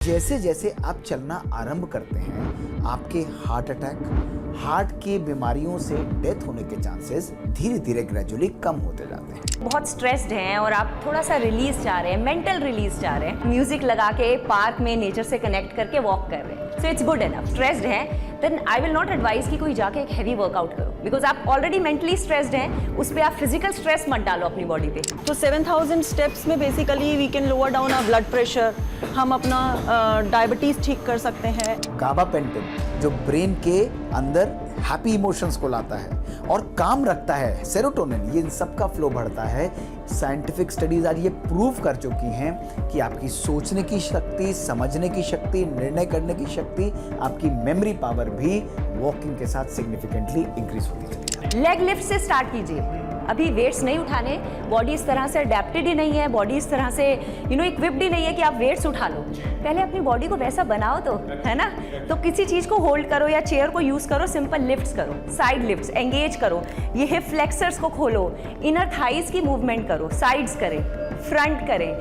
जैसे जैसे आप चलना आरंभ करते हैं, आपके हार्ट अटैक, हार्ट की बीमारियों से डेथ होने के चांसेस धीरे धीरे ग्रेजुअली कम होते जाते हैं। बहुत स्ट्रेस्ड हैं और आप थोड़ा सा रिलीज चाह रहे हैं, मेंटल रिलीज चाह रहे हैं, म्यूजिक लगा के पार्क में नेचर से कनेक्ट करके वॉक कर रहे हैं, so it's good enough. Stressed हैं then I will not advise कि कोई जाके एक हैवी वर्कआउट करो, बिकॉज आप ऑलरेडी मेंटली स्ट्रेस्ड हैं, उस पर आप फिजिकल स्ट्रेस मत डालो अपनी बॉडी पे। तो 7000 स्टेप्स में basically we can lower down our blood pressure, हम अपना डायबिटीज ठीक कर सकते हैं। गाबापेंटिन जो ब्रेन के अंदर हैप्पी इमोशंस को लाता है और काम रखता है, सेरोटोनिन, ये इन सब का फ्लो बढ़ता है। साइंटिफिक स्टडीज आज ये प्रूव कर चुकी हैं कि आपकी सोचने की शक्ति, समझने की शक्ति, निर्णय करने की शक्ति, आपकी मेमोरी पावर भी वॉकिंग के साथ सिग्निफिकेंटली इंक्रीज होती है। लेग लिफ्ट से स्टार्ट कीजिए, अभी वेट्स नहीं उठाने, बॉडी इस तरह से अडेप्टेड ही नहीं है, बॉडी इस तरह से इक्विप्ड ही नहीं है कि आप वेट्स उठा लो। पहले अपनी बॉडी को वैसा बनाओ तो, है ना। तो किसी चीज़ को होल्ड करो या चेयर को यूज़ करो, सिंपल लिफ्ट्स करो, साइड लिफ्ट्स एंगेज करो, ये हिप फ्लेक्सर्स को खोलो, इनर थाइज की मूवमेंट करो, साइड्स करें, फ्रंट करें,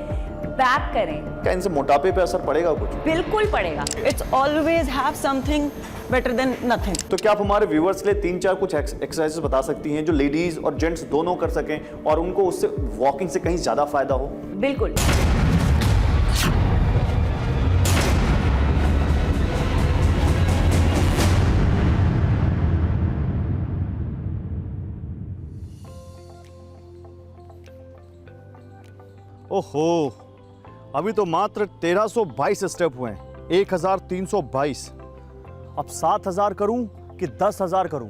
बैक करें। क्या इनसे मोटापे पे असर पड़ेगा कुछ? बिल्कुल पड़ेगा। It's always have something better than nothing. तो क्या आप हमारे व्यूवर्स के लिए 3-4 कुछ एक्सरसाइजेस बता सकती हैं जो लेडीज और जेंट्स दोनों कर सकें और उनको उससे वॉकिंग से कहीं ज्यादा फायदा हो? बिल्कुल। ओहो, अभी तो मात्र 1322 स्टेप हुए हैं, 1322। अब 7000 करूं कि 10000 करूं,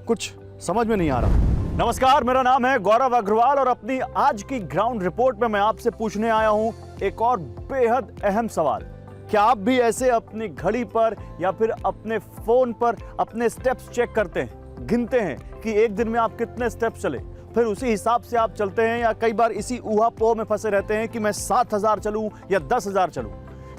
कुछ समझ में नहीं आ रहा। नमस्कार, मेरा नाम है गौरव अग्रवाल और अपनी आज की ग्राउंड रिपोर्ट में मैं आपसे पूछने आया हूं एक और बेहद अहम सवाल। क्या आप भी ऐसे अपनी घड़ी पर या फिर अपने फोन पर अपने स्टेप्स चेक करते हैं, गिनते हैं कि एक दिन में आप कितने स्टेप्स चले, फिर उसी हिसाब से आप चलते हैं, या कई बार इसी ऊहापोह में फंसे रहते हैं कि मैं 7000 चलूं या 10000 चलूं?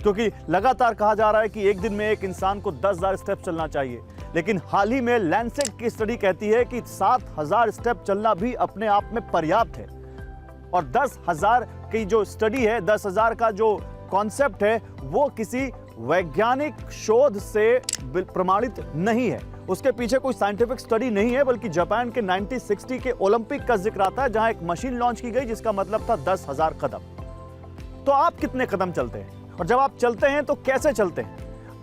क्योंकि लगातार कहा जा रहा है कि एक दिन में एक इंसान को 10000 स्टेप चलना चाहिए, लेकिन हाल ही में लैंसेट की स्टडी कहती है कि 7000 स्टेप चलना भी अपने आप में पर्याप्त है। और 10000 की जो स्टडी है, 10000 का जो कॉन्सेप्ट है, वो किसी वैज्ञानिक शोध से प्रमाणित नहीं है, उसके पीछे कोई साइंटिफिक स्टडी नहीं है, बल्कि जापान के 1960 के ओलंपिक का जिक्र आता है, जहां एक मशीन लॉन्च की गई जिसका मतलब था 10000 कदम। तो आप कितने कदम चलते हैं, और जब आप चलते हैं तो कैसे चलते हैं?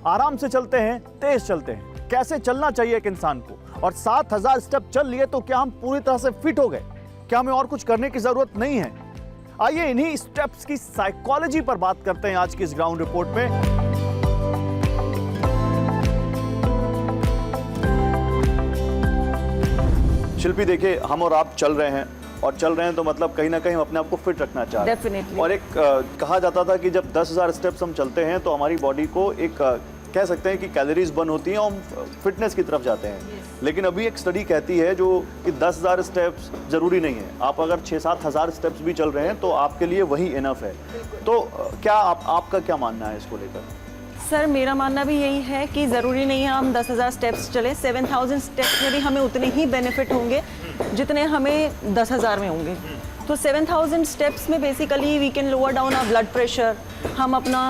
आराम से चलते हैं, तेज चलते हैं? कैसे चलना चाहिए एक इंसान को? और 7000 स्टेप चल लिए तो क्या हम पूरी तरह से फिट हो गए? क्या हमें और कुछ करने की जरूरत नहीं है? आइए इन्हीं स्टेप्स की साइकोलॉजी पर बात करते हैं आज की इस ग्राउंड रिपोर्ट में। शिल्पी, देखिए, हम और आप चल रहे हैं, और चल रहे हैं तो मतलब कहीं ना कहीं हम अपने आप को फिट रखना चाह रहे हैं। Definitely. और एक कहा जाता था कि जब 10000 स्टेप्स हम चलते हैं तो हमारी बॉडी को एक कह सकते हैं कि कैलोरीज बर्न होती हैं और हम फिटनेस की तरफ जाते हैं। लेकिन अभी एक स्टडी कहती है जो कि 10000 स्टेप्स जरूरी नहीं है, आप अगर 6-7 हज़ार स्टेप्स भी चल रहे हैं तो आपके लिए वही इनफ है। तो क्या आपका क्या मानना है इसको लेकर? सर, मेरा मानना भी यही है कि ज़रूरी नहीं है हम 10000 स्टेप्स चले, 7000 स्टेप्स में भी हमें उतने ही बेनिफिट होंगे जितने हमें 10000 में होंगे। तो 7000 स्टेप्स में basically we can lower down our blood pressure, हम अपना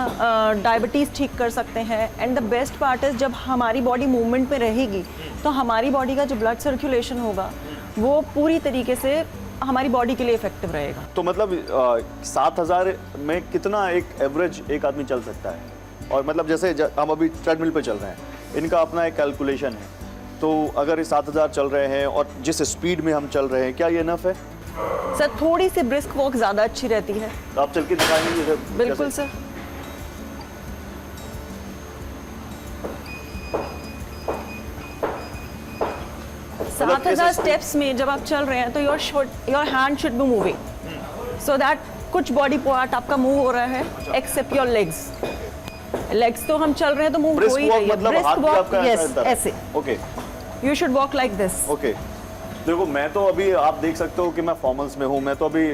डायबिटीज़ ठीक कर सकते हैं। And the best part is जब हमारी बॉडी मूवमेंट में रहेगी तो हमारी बॉडी का जो ब्लड सर्कुलेशन होगा वो पूरी तरीके से हमारी बॉडी के लिए इफेक्टिव रहेगा। तो मतलब 7000 में कितना एक एवरेज एक आदमी चल सकता है? और मतलब जैसे हम अभी ट्रेडमिल पे चल रहे हैं, इनका अपना एक कैलकुलेशन है, तो अगर ये 7000 चल रहे हैं और जिस स्पीड में हम चल रहे हैं, क्या ये इनफ है? सर, थोड़ी सी ब्रिस्क वॉक ज़्यादा अच्छी रहती है। तो आप चल के दिखाएंगे जैसे? बिल्कुल सर। मतलब 7000 स्टेप्स में जब आप चल रहे हैं तो your hand should be moving so that कुछ बॉडी पार्ट आपका मूव हो रहा है एक्सेप्ट योर लेग्स तो हम चल रहे हैं तो मूव हो ही रही है। मतलब हाथ भी आपका ऐसे। Okay, you should walk like this. Okay. देखो, मैं तो अभी आप देख सकते हो कि मैं फॉर्मल्स में हूँ, मैं तो अभी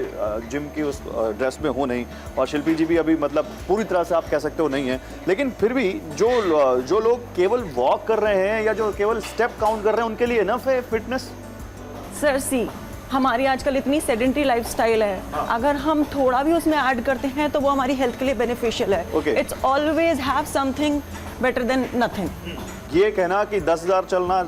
जिम की उस ड्रेस में हूँ नहीं, और शिल्पी जी भी अभी मतलब पूरी तरह से आप कह सकते हो नहीं है। लेकिन फिर भी जो लोग केवल वॉक कर रहे हैं या जो केवल स्टेप काउंट कर रहे हैं, उनके लिए इनफ है फिटनेस? सर सी, हमारी आजकल इतनी सेडेंटरी लाइफस्टाइल है, अगर हम थोड़ा भी उसमें ऐड करते हैं तो वो हमारी हेल्थ के लिए बेनिफिशियल है. Okay. It's always have something better than nothing. ये कहना कि 10,000 चलना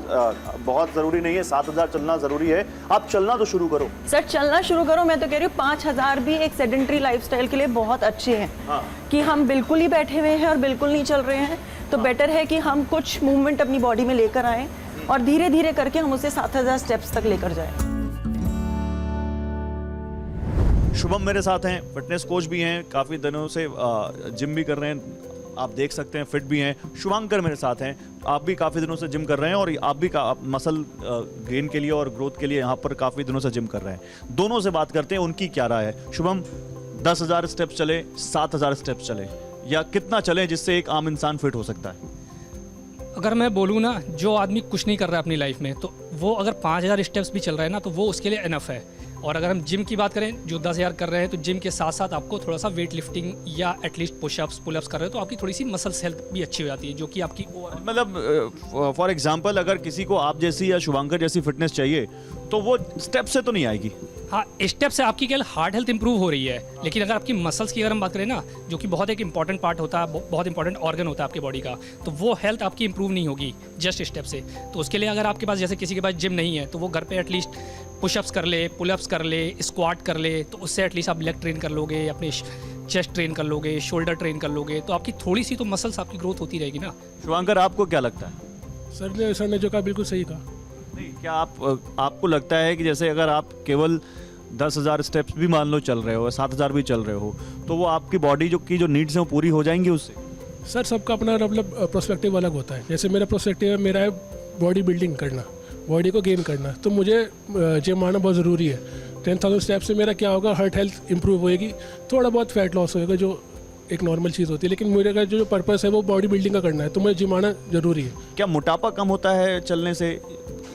बहुत ज़रूरी नहीं है, 7,000 चलना ज़रूरी है, आप चलना तो शुरू करो. सर चलना शुरू करो. मैं तो कह रही हूँ 5,000 भी एक सेडेंटरी लाइफस्टाइल के लिए बहुत अच्छे हैं. हाँ. कि हम बिल्कुल ही बैठे हुए हैं और बिल्कुल नहीं चल रहे हैं, तो बेटर है कि हम कुछ मूवमेंट अपनी बॉडी में लेकर आएँ और धीरे धीरे करके हम उसे 7,000 स्टेप्स तक लेकर जाएं. शुभम मेरे साथ हैं, फिटनेस कोच भी हैं, काफ़ी दिनों से जिम भी कर रहे हैं, आप देख सकते हैं फिट भी हैं. शुभांकर मेरे साथ हैं, आप भी काफ़ी दिनों से जिम कर रहे हैं और आप भी मसल गेन के लिए और ग्रोथ के लिए यहाँ पर काफ़ी दिनों से जिम कर रहे हैं. दोनों से बात करते हैं, उनकी क्या राय है. शुभम, 10,000 स्टेप्स चले, 7,000 स्टेप्स चले, या कितना चले जिससे एक आम इंसान फिट हो सकता है? अगर मैं बोलूँ ना, जो आदमी कुछ नहीं कर रहा है अपनी लाइफ में, तो वो अगर 5,000 स्टेप्स भी चल रहा है ना, तो वो उसके लिए इनफ है. और अगर हम जिम की बात करें, जो 10,000 कर रहे हैं, तो जिम के साथ साथ आपको थोड़ा सा वेट लिफ्टिंग या एटलीस्ट पुशअप्स पुलअप्स कर रहे हो तो आपकी थोड़ी सी मसल्स हेल्थ भी अच्छी हो जाती है, जो कि आपकी मतलब फॉर एग्जांपल अगर किसी को आप जैसी या शुभांकर जैसी फिटनेस चाहिए तो वो स्टेप से तो नहीं आएगी. हाँ, स्टेप से आपकी केवल हार्ट हेल्थ इंप्रूव हो रही है, लेकिन अगर आपकी मसल्स की अगर हम बात करें ना, जो कि बहुत एक इंपॉर्टेंट पार्ट होता है, बहुत इंपॉर्टेंट ऑर्गन होता है आपकी बॉडी का, तो वो हेल्थ आपकी इंप्रूव नहीं होगी जस्ट स्टेप से. तो उसके लिए अगर आपके पास, जैसे किसी के पास जिम नहीं है, तो वो घर पे एटलीस्ट पुशअप्स कर ले, पुलअप्स कर ले, स्क्वाट कर ले, तो उससे एटलीस्ट आप लेग ट्रेन कर लोगे, अपने चेस्ट ट्रेन कर लोगे, शोल्डर ट्रेन कर लोगे, तो आपकी थोड़ी सी तो मसल्स आपकी ग्रोथ होती रहेगी ना. शुभांकर, आपको क्या लगता है? सर ने जो कहा बिल्कुल सही कहा. नहीं, क्या आपको लगता है कि जैसे अगर आप केवल 10,000 स्टेप्स भी मान लो चल रहे हो, 7,000 भी चल रहे हो, तो वो आपकी बॉडी जो नीड्स हैं वो पूरी हो जाएंगी उससे? सर सबका अपना मतलब प्रोस्पेक्टिव अलग होता है. जैसे मेरा प्रोस्पेक्टिव है, मेरा है बॉडी बिल्डिंग करना, बॉडी को गेन करना, तो मुझे जिम आना बहुत ज़रूरी है. 10,000 स्टेप से मेरा क्या होगा, हार्ट हेल्थ इंप्रूव होएगी, थोड़ा बहुत फैट लॉस होएगा जो एक नॉर्मल चीज़ होती है, लेकिन मेरे का जो पर्पस है वो बॉडी बिल्डिंग का करना है, तो मुझे जिम आना ज़रूरी है. क्या मोटापा कम होता है चलने से,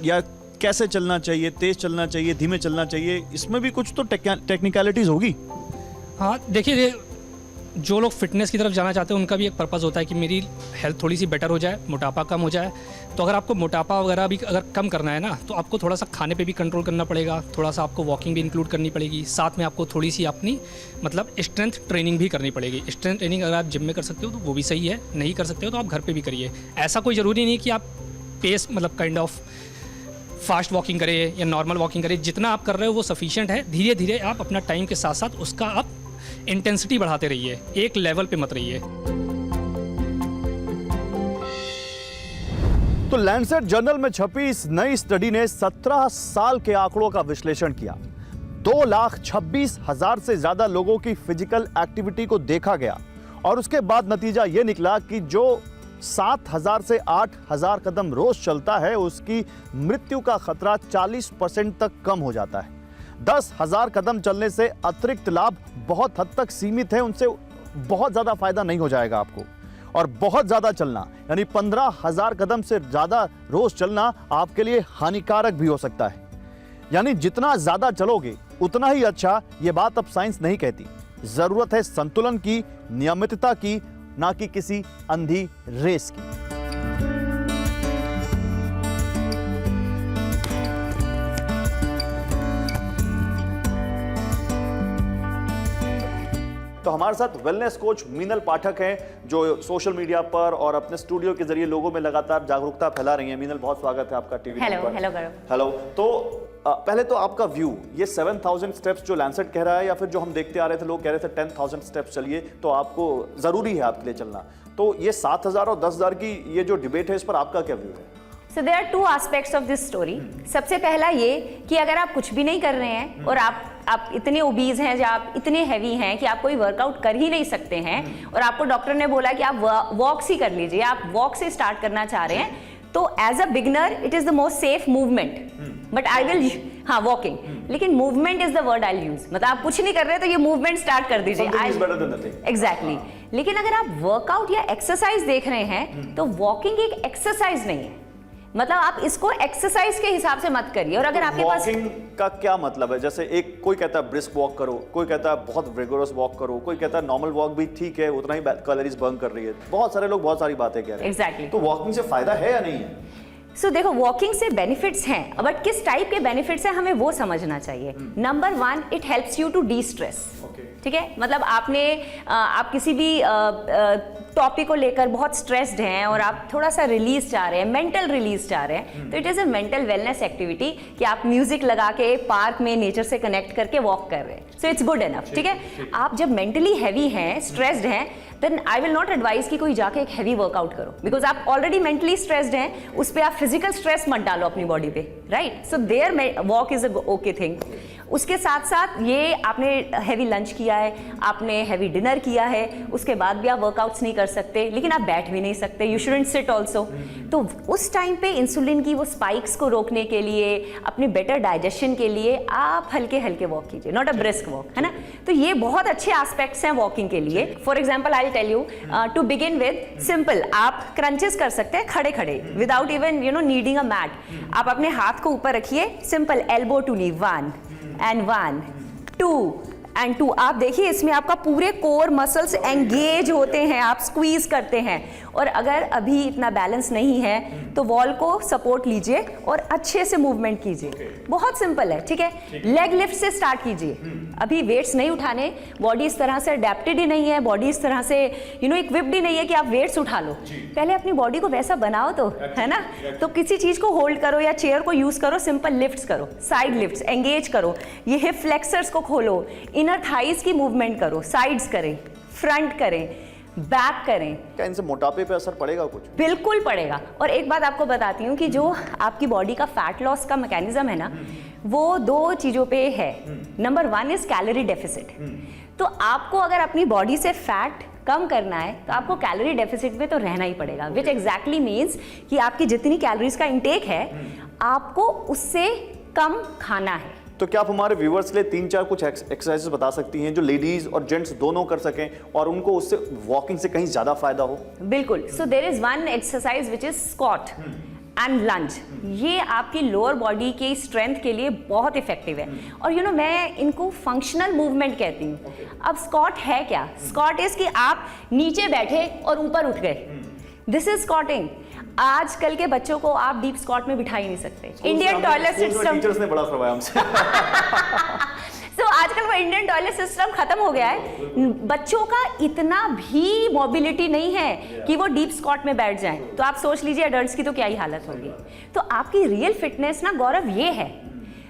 या कैसे चलना चाहिए, तेज चलना चाहिए, धीमे चलना चाहिए, इसमें भी कुछ तो टेक्निकलिटीज़ होगी? हाँ, देखिए, जो लोग फिटनेस की तरफ जाना चाहते हैं उनका भी एक पर्पज़ होता है कि मेरी हेल्थ थोड़ी सी बेटर हो जाए, मोटापा कम हो जाए. तो अगर आपको मोटापा वगैरह भी अगर कम करना है ना, तो आपको थोड़ा सा खाने पे भी कंट्रोल करना पड़ेगा, थोड़ा सा आपको वॉकिंग भी इंक्लूड करनी पड़ेगी, साथ में आपको थोड़ी सी अपनी मतलब स्ट्रेंथ ट्रेनिंग भी करनी पड़ेगी. स्ट्रेंथ ट्रेनिंग अगर आप जिम में कर सकते हो तो वो भी सही है, नहीं कर सकते हो तो आप घर पर भी करिए. ऐसा कोई ज़रूरी नहीं कि आप पेस मतलब काइंड ऑफ फास्ट वॉकिंग करें या नॉर्मल वॉकिंग करें. जितना आप कर रहे हो वो सफिशिएंट है. धीरे धीरे आप अपना टाइम के साथ साथ उसका आप इंटेंसिटी बढ़ाते रहिए, एक लेवल पे मत रहिए. तो लैंसेट जर्नल में छपी इस नई स्टडी ने 17 साल के आंकड़ों का विश्लेषण किया. 2,26,000 से ज्यादा लोगों की फिजिकल एक्टिविटी को देखा गया और उसके बाद नतीजा यह निकला कि जो 7,000 से 8,000 कदम रोज चलता है उसकी मृत्यु का खतरा 40% तक कम हो जाता है. 10,000 कदम चलने से अतिरिक्त लाभ बहुत हद तक सीमित है, उनसे बहुत ज्यादा फायदा नहीं हो जाएगा आपको. और बहुत ज्यादा चलना यानी 15,000 कदम से ज्यादा रोज चलना आपके लिए हानिकारक भी हो सकता है. यानी जितना ज्यादा चलोगे उतना ही अच्छा, यह बात अब साइंस नहीं कहती. जरूरत है संतुलन की, नियमितता की, ना कि किसी अंधी रेस की. तो हमारे साथ वेलनेस कोच मीनल पाठक हैं जो सोशल मीडिया पर और अपने स्टूडियो के जरिए लोगों में लगातार जागरूकता फैला रही हैं. मीनल, बहुत स्वागत है आपका टीवी हेलो पर. हेलो गौरव. हेलो. तो पहले तो आपका व्यू, ये 7,000 स्टेप्स जो लैंसेट कह रहा है या फिर जो हम देखते आ रहे थे, लोग कह रहे थे 10,000 स्टेप्स चलिए तो आपको जरूरी है आपके लिए चलना, तो ये 7,000 और 10,000 की ये जो डिबेट है इस पर आपका क्या व्यू है? So there are two aspects of this story. सबसे पहला ये कि अगर आप कुछ भी नहीं कर रहे हैं और आप इतने ओबीज हैं या आप इतने हैवी हैं कि आप कोई वर्कआउट कर ही नहीं सकते हैं और आपको डॉक्टर ने बोला कि आप वॉक्स ही कर लीजिए, आप वॉक से स्टार्ट करना चाह रहे हैं, तो as a beginner it is the most safe movement. But I will, हाँ वॉकिंग, लेकिन movement is the word I use. मतलब आप कुछ नहीं कर रहे तो ये मूवमेंट स्टार्ट कर दीजिए. एग्जैक्टली. लेकिन अगर आप वर्कआउट या एक्सरसाइज देख रहे हैं तो वॉकिंग एक एक्सरसाइज नहीं है. मतलब आप इसको एक्सरसाइज के हिसाब से मत करिए. और अगर आपके पास वॉकिंग का क्या मतलब है? जैसे एक कोई कहता है ब्रिस्क वॉक करो, कोई कहता है बहुत रिगोरस वॉक करो, कोई कहता है नॉर्मल वॉक भी ठीक है, उतना ही कैलोरीज बर्न कर रही है. बहुत सारे लोग बहुत सारी बातें कह रहे हैं. एग्जैक्टली. तो वॉकिंग से फायदा है या नहीं है? सो देखो वॉकिंग से बेनिफिट्स हैं, बट किस टाइप के बेनिफिट्स हैं हमें वो समझना चाहिए। Number 1, it helps you to destress. ठीक है, मतलब आप किसी भी टॉपिक को लेकर बहुत स्ट्रेस्ड हैं और आप थोड़ा सा रिलीज चाह रहे हैं, मेंटल रिलीज चाह रहे हैं, तो it is a mental wellness activity कि आप म्यूजिक लगा के पार्क में नेचर से कनेक्ट करके वॉक कर रहे हैं। So it's good enough. ठीक है, आप जब मेंटली हैवी हैं, स्ट्रेस्ड हैं, then I will not advise कि कोई जाके एक हैवी वर्कआउट करो, बिकॉज आप ऑलरेडी मेंटली स्ट्रेस्ड हैं, उस पर आप फिजिकल स्ट्रेस मत डालो अपनी बॉडी पे, right. So there walk is a okay thing. उसके साथ साथ ये आपने हैवी लंच किया है, आपने हैवी डिनर किया है, उसके बाद भी आप वर्कआउट्स नहीं कर सकते, लेकिन आप बैठ भी नहीं सकते, यू शुडंट सिट ऑल्सो। तो उस टाइम पे इंसुलिन की वो स्पाइक्स को रोकने के लिए, अपने बेटर डाइजेशन के लिए आप हल्के हल्के वॉक कीजिए, नॉट अ ब्रिस्क वॉक, है ना। तो ये बहुत अच्छे एस्पेक्ट्स हैं वॉकिंग के लिए। For example I tell you, to begin with simple, आप क्रंचेस कर सकते हैं खड़े खड़े without even needing a mat. आप अपने हाथ को ऊपर रखिए, simple elbow to knee, 1 and 1 2 and 2। आप देखिए इसमें आपका पूरे कोर मसल्स एंगेज होते हैं, आप स्क्वीज करते हैं। और अगर अभी इतना बैलेंस नहीं है तो वॉल को सपोर्ट लीजिए और अच्छे से मूवमेंट कीजिए। बहुत सिंपल है, ठीक है। लेग लिफ्ट से स्टार्ट कीजिए। अभी वेट्स नहीं उठाने, बॉडी इस तरह से अडेप्टेड ही नहीं है, बॉडी इस तरह से इक्विप्ड ही नहीं है कि आप वेट्स उठा लो। पहले अपनी बॉडी को वैसा बनाओ तो, है ना। तो किसी चीज को होल्ड करो या चेयर को यूज करो, सिंपल लिफ्ट्स करो, साइड लिफ्ट्स एंगेज करो, ये हिप फ्लेक्सर्स को खोलो, इनर थाइज की मूवमेंट करो, साइड्स करें, फ्रंट करें, बैक करें। क्या इनसे मोटापे पे असर पड़ेगा कुछ? बिल्कुल पड़ेगा। और एक बात आपको बताती हूँ कि जो आपकी बॉडी का फैट लॉस का मैकेनिज्म है ना, वो 2 चीजों पे है। Number 1 is calorie deficit. तो आपको अगर अपनी बॉडी से फैट कम करना है तो आपको कैलोरी डेफिसिट में तो रहना ही पड़ेगा, विच एग्जैक्टली मीन्स कि आपकी जितनी कैलोरीज का इंटेक है आपको उससे कम खाना है। तो क्या आप हमारे व्यूअर्स के लिए 3-4 कुछ एक्सरसाइजेस बता सकती हैं जो लेडीज और जेंट्स दोनों कर सकें और उनको उससे वॉकिंग से कहीं ज्यादा फायदा हो? बिल्कुल। So there is one exercise which is squat and lunge. ये आपकी लोअर बॉडी की स्ट्रेंथ के लिए बहुत इफेक्टिव है। और मैं इनको फंक्शनल मूवमेंट कहती हूँ। अब स्क्वाट है क्या? स्क्वाट इज कि आप नीचे बैठे और ऊपर उठ गए, दिस इज स्क्वाटिंग। आजकल के बच्चों को आप डीप स्क्वाट में बिठा ही नहीं सकते। इंडियन टॉयलेट सिस्टम टीचर्स ने बड़ा करवाया हमसे। तो आजकल वो इंडियन टॉयलेट सिस्टम खत्म हो गया है। बच्चों का इतना भी मोबिलिटी नहीं है कि वो डीप स्क्वाट में बैठ जाएं। तो आप सोच लीजिए एडल्ट्स की तो क्या ही हालत होगी। तो आपकी रियल फिटनेस ना गौरव ये है,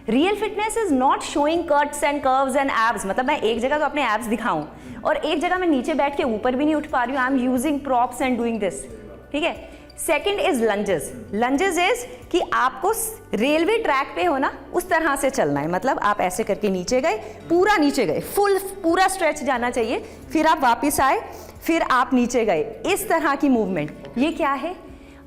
real fitness is not showing cuts and curves and abs. मतलब मैं एक जगह तो अपने एब्स दिखाऊं और एक जगह मैं नीचे बैठ के ऊपर भी नहीं उठ पा रही हूँ। I am using props and doing this, ठीक है। Second is lunges. Lunges is कि आपको रेलवे ट्रैक पे हो ना, उस तरह से चलना है। मतलब आप ऐसे करके नीचे गए, पूरा नीचे गए, फुल पूरा स्ट्रेच जाना चाहिए, फिर आप वापस आए, फिर आप नीचे गए, इस तरह की मूवमेंट। ये क्या है?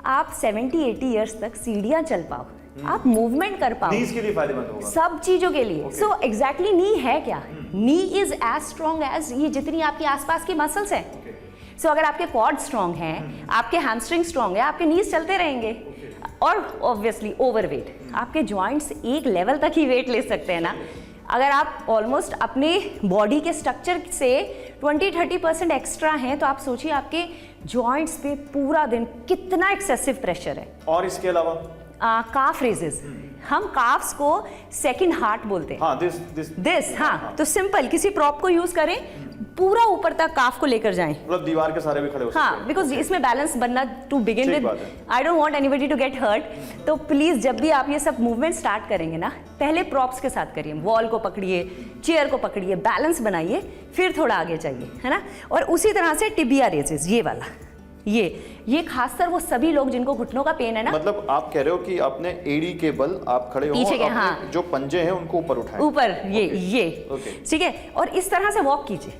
आप 70-80 ईयर्स तक सीढ़ियां चल पाओ, आप मूवमेंट कर पाओ, नीज के लिए फायदेमंद होगा, सब चीजों के लिए। सो एग्जैक्टली नी है क्या? नी इज एज स्ट्रॉन्ग एज ये जितनी आपके आसपास की मसल्स हैं। सो अगर आपके क्वाड स्ट्रॉन्ग हैं, आपके हैमस्ट्रिंग स्ट्रॉन्ग है, आपके नीज चलते रहेंगे। और ऑब्वियसली ओवरवेट, आपके जॉइंट्स एक लेवल तक ही वेट ले सकते हैं ना। अगर आप ऑलमोस्ट अपने बॉडी के स्ट्रक्चर से 20-30% एक्स्ट्रा हैं, तो आप सोचिए आपके जॉइंट्स पे पूरा दिन कितना एक्सेसिव प्रेशर है। और इसके अलावा काफ रेजेस, हम काफ्स को सेकंड हार्ट बोलते हैं। हाँ, दिस हाँ। तो सिंपल किसी प्रॉप को यूज करें, पूरा ऊपर तक काफ को लेकर जाएं, मतलब दीवार के सारे भी खड़े हो सकते हैं। हाँ, बिकॉज इसमें बैलेंस बनना to begin with, I don't want anybody to get hurt. तो प्लीज जब भी आप ये सब मूवमेंट स्टार्ट करेंगे ना, पहले प्रॉप्स के साथ करिए, वॉल को पकड़िए, चेयर को पकड़िए, बैलेंस बनाइए, फिर थोड़ा आगे जाइए, है ना। और उसी तरह से टिबिया रेजेस, ये वाला, ये खासकर वो सभी लोग जिनको घुटनों का पेन है ना। मतलब आप कह रहे हो कि अपने एड़ी के बल आप खड़े हो, पीछे के, हाँ, जो पंजे हैं उनको ऊपर उठाएं, ऊपर, ये ठीक है। और इस तरह से वॉक कीजिए,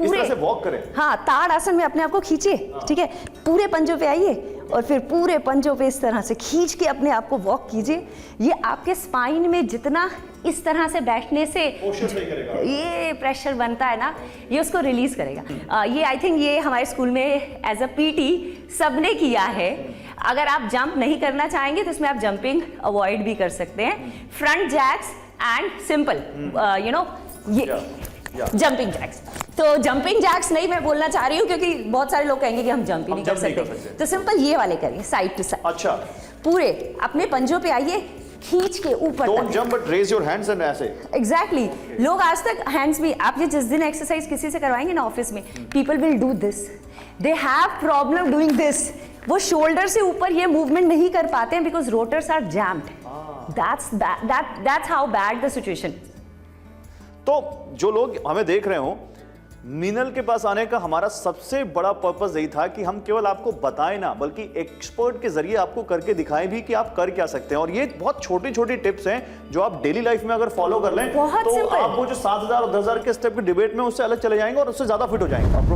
इस तरह से वॉक करें। हाँ, ताड़ आसन में अपने आप को खींचिए, ठीक है। पूरे पंजों पे आइए और फिर पूरे पंजों पे इस तरह से खींच के अपने आप को वॉक कीजिए। ये आपके स्पाइन में जितना इस तरह से बैठने से ये प्रेशर बनता है ना, ये उसको रिलीज करेगा। ये आई थिंक ये हमारे स्कूल में एज अ पीटी सबने किया है। अगर आप जंप नहीं करना चाहेंगे तो इसमें आप जंपिंग अवॉइड भी कर सकते हैं। फ्रंट जैक्स एंड सिंपल, ये जंपिंग जैक्स। तो जंपिंग जैक्स नहीं मैं बोलना चाह रही हूँ क्योंकि बहुत सारे लोग कहेंगे कि हम जंप ही नहीं कर सकते, तो सिंपल ये वाले करिए, साइड टू साइड। अच्छा, पूरे अपने पंजों पे आइए, खींच के ऊपर don't jump but raise your hands and ऐसे। एग्जैक्टली लोग आज तक हैंड्स भी, आप ये जिस दिन एक्सरसाइज किसी से करवाएंगे ना ऑफिस में, people will do this, they have problem doing this, वो शोल्डर से ऊपर ये मूवमेंट नहीं कर पाते हैं because rotors are jammed. That's how bad the situation. तो जो लोग हमें देख रहे हो, मीनल के पास आने का हमारा सबसे बड़ा पर्पस यही था कि हम केवल आपको बताएं ना, बल्कि एक्सपर्ट के जरिए आपको करके दिखाएं भी कि आप कर क्या सकते हैं। और ये बहुत छोटी छोटी टिप्स हैं जो आप डेली लाइफ में अगर फॉलो कर लें बहुत तो simple। आप वो जो 7,000 और 10,000 के स्टेप की डिबेट में उससे अलग चले जाएंगे और उससे ज्यादा फिट हो जाएंगे।